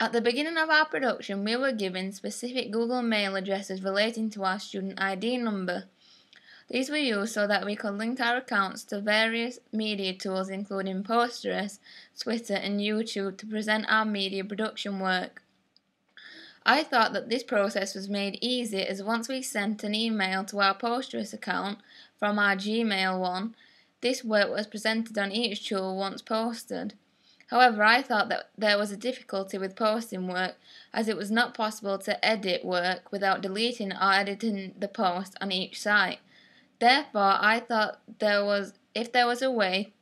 At the beginning of our production, we were given specific Google Mail addresses relating to our student ID number. These were used so that we could link our accounts to various media tools including Posterous, Twitter and YouTube to present our media production work. I thought that this process was made easy as once we sent an email to our Posterous account from our Gmail one, this work was presented on each tool once posted. However, I thought that there was a difficulty with posting work as it was not possible to edit work without deleting or editing the post on each site. Therefore, I thought if there was a way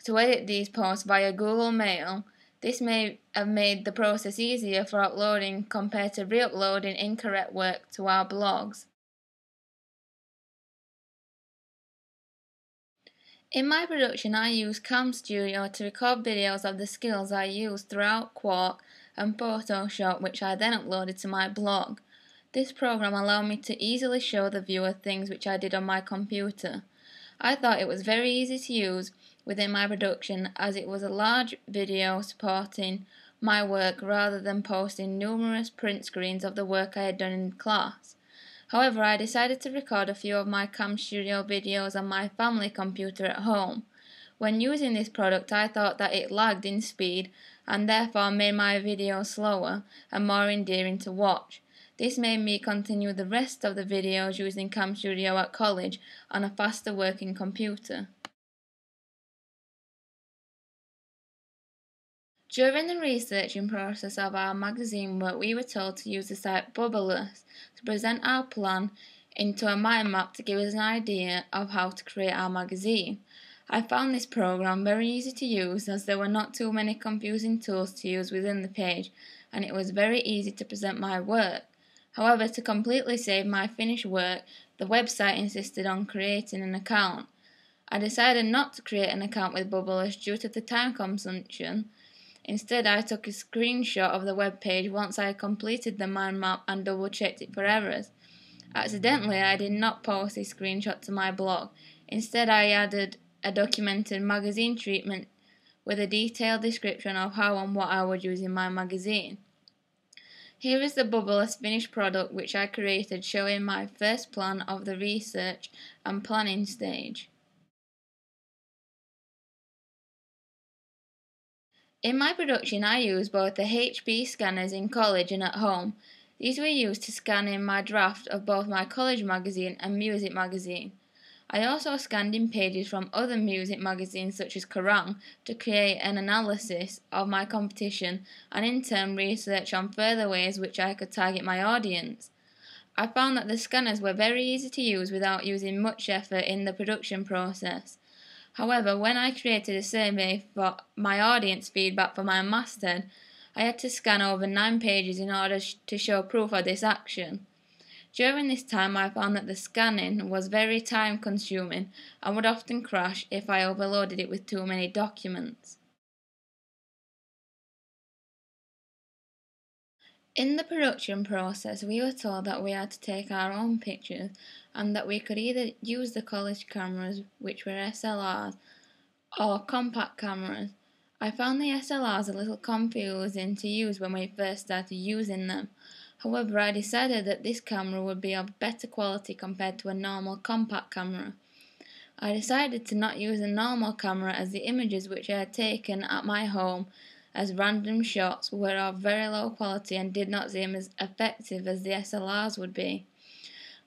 to edit these posts via Google Mail, this may have made the process easier for uploading compared to re-uploading incorrect work to our blogs. In my production, I use CamStudio to record videos of the skills I used throughout Quark and Photoshop, which I then uploaded to my blog. This program allowed me to easily show the viewer things which I did on my computer. I thought it was very easy to use within my production as it was a large video supporting my work rather than posting numerous print screens of the work I had done in class. However, I decided to record a few of my CamStudio videos on my family computer at home. When using this product, I thought that it lagged in speed and therefore made my videos slower and more endearing to watch. This made me continue the rest of the videos using CamStudio at college on a faster working computer. During the researching process of our magazine work, we were told to use the site Bubbleless to present our plan into a mind map to give us an idea of how to create our magazine. I found this program very easy to use as there were not too many confusing tools to use within the page and it was very easy to present my work. However, to completely save my finished work, the website insisted on creating an account. I decided not to create an account with Bubbleless due to the time consumption. Instead, I took a screenshot of the web page once I completed the mind map and double-checked it for errors. Accidentally, I did not post this screenshot to my blog. Instead, I added a documented magazine treatment with a detailed description of how and what I would use in my magazine. Here is the Bubbleless finished product which I created showing my first plan of the research and planning stage. In my production, I used both the HP scanners in college and at home. These were used to scan in my draft of both my college magazine and music magazine. I also scanned in pages from other music magazines such as Kerrang to create an analysis of my competition and in turn research on further ways which I could target my audience. I found that the scanners were very easy to use without using much effort in the production process. However, when I created a survey for my audience feedback for my masthead, I had to scan over 9 pages in order to show proof of this action. During this time, I found that the scanning was very time consuming and would often crash if I overloaded it with too many documents. In the production process, we were told that we had to take our own pictures and that we could either use the college cameras, which were SLRs, or compact cameras. I found the SLRs a little confusing to use when we first started using them. However, I decided that this camera would be of better quality compared to a normal compact camera. I decided to not use a normal camera as the images which I had taken at my home as random shots were of very low quality and did not seem as effective as the SLRs would be.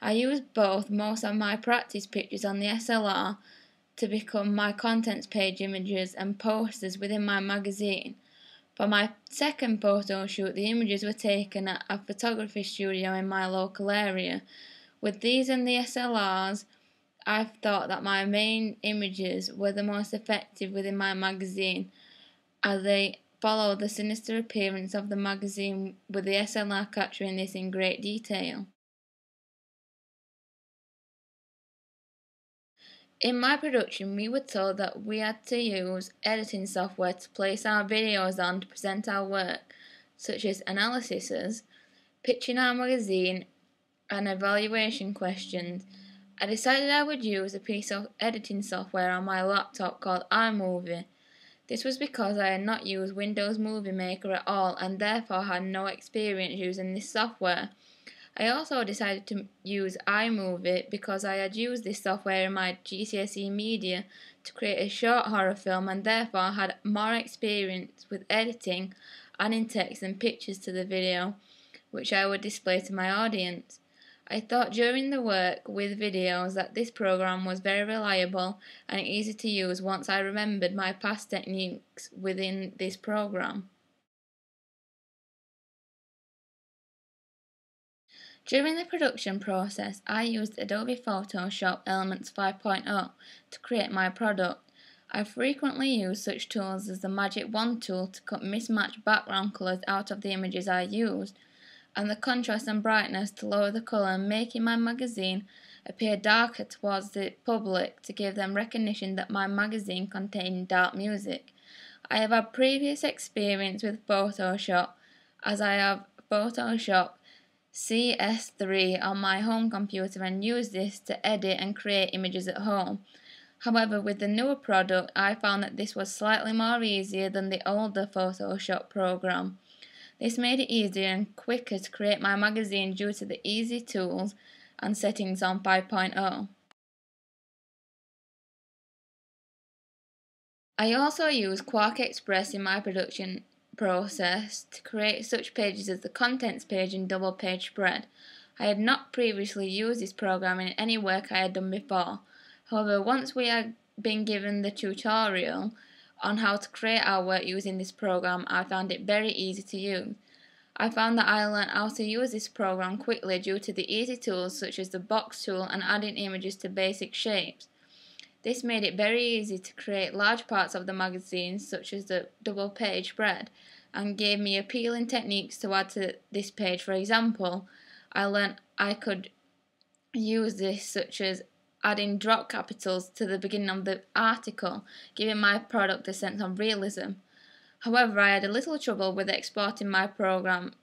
I used both most of my practice pictures on the SLR to become my contents page images and posters within my magazine. For my second photo shoot, the images were taken at a photography studio in my local area. With these and the SLRs, I thought that my main images were the most effective within my magazine, as they follow the sinister appearance of the magazine with the SLR capturing this in great detail. In my production, we were told that we had to use editing software to place our videos on to present our work, such as analyses, pitching our magazine, and evaluation questions. I decided I would use a piece of editing software on my laptop called iMovie. This was because I had not used Windows Movie Maker at all and therefore had no experience using this software. I also decided to use iMovie because I had used this software in my GCSE media to create a short horror film and therefore had more experience with editing, adding text and pictures to the video, which I would display to my audience. I thought during the work with videos that this program was very reliable and easy to use once I remembered my past techniques within this program. During the production process, I used Adobe Photoshop Elements 5.0 to create my product. I frequently use such tools as the Magic Wand tool to cut mismatched background colours out of the images I used, and the contrast and brightness to lower the colour, making my magazine appear darker towards the public to give them recognition that my magazine contained dark music. I have had previous experience with Photoshop, as I have Photoshop CS3 on my home computer and use this to edit and create images at home. However, with the newer product, I found that this was slightly more easier than the older Photoshop program. This made it easier and quicker to create my magazine due to the easy tools and settings on 5.0. I also use Quark Express in my production process to create such pages as the contents page and double page spread. I had not previously used this program in any work I had done before. However, once we had been given the tutorial on how to create our work using this program, I found it very easy to use. I found that I learned how to use this program quickly due to the easy tools such as the box tool and adding images to basic shapes. This made it very easy to create large parts of the magazine, such as the double page spread, and gave me appealing techniques to add to this page. For example, I learned I could use this, such as adding drop capitals to the beginning of the article, giving my product a sense of realism. However, I had a little trouble with exporting my product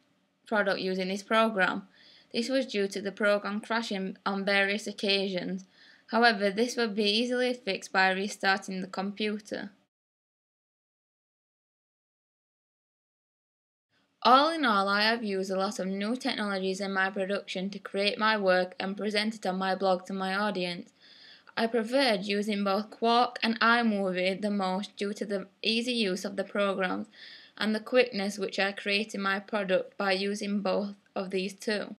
using this program. This was due to the program crashing on various occasions. However, this would be easily fixed by restarting the computer. All in all, I have used a lot of new technologies in my production to create my work and present it on my blog to my audience. I preferred using both Quark and iMovie the most due to the easy use of the programs and the quickness which I created my product by using both of these two.